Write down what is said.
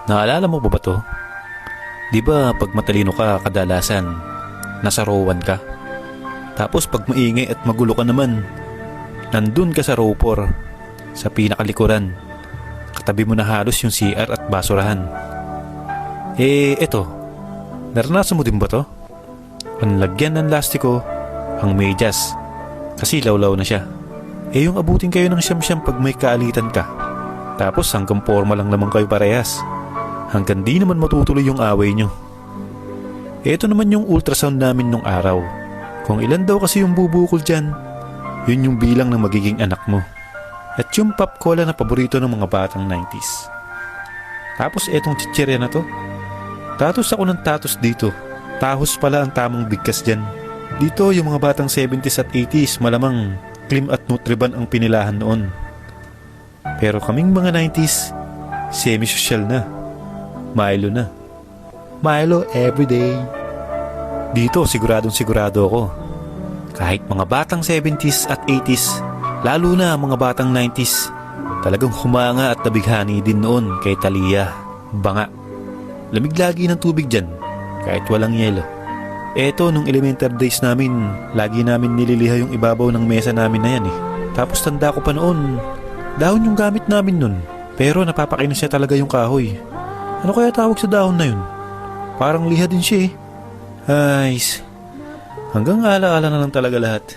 Naalala mo ba to? Di ba pag matalino ka kadalasan, nasa rowan ka? Tapos pag maingay at magulo ka naman, nandun ka sa row 4, sa pinakalikuran. Katabi mo na halos yung CR at basurahan. Eto, naranasan mo din ba to? Ang lagyan ng lastiko, ang medyas, kasi lawlaw na siya. Yung abutin kayo ng siyam-siyam pag may kaalitan ka. Tapos hanggang forma lang naman kayo parehas. Hanggang di naman matutuloy yung away nyo. Ito naman yung ultrasound namin nung araw. Kung ilan daw kasi yung bubukol dyan, yun yung bilang ng magiging anak mo. At yung pop cola na paborito ng mga batang 90s. Tapos etong chichirya na to. Tatos ako ng tatos dito. Tahos pala ang tamang bigkas dyan. Dito yung mga batang 70s at 80s malamang Clim at Nutriban ang pinilahan noon. Pero kaming mga 90s, semi-social na. Milo na. Milo everyday. Dito siguradong sigurado ako. Kahit mga batang 70s at 80s, lalo na mga batang 90s, talagang humanga at nabighani din noon kay Talia. Banga. Lamig lagi ng tubig dyan, kahit walang yelo. Eto, nung elementary days namin, lagi namin nililiha yung ibabaw ng mesa namin na yan eh. Tapos tanda ko pa noon, dahon yung gamit namin nun. Pero napapakinis siya talaga yung kahoy. Ano kaya tawag sa dahon na yun? Parang liha din siya eh. Ay, hanggang alaala na lang talaga lahat.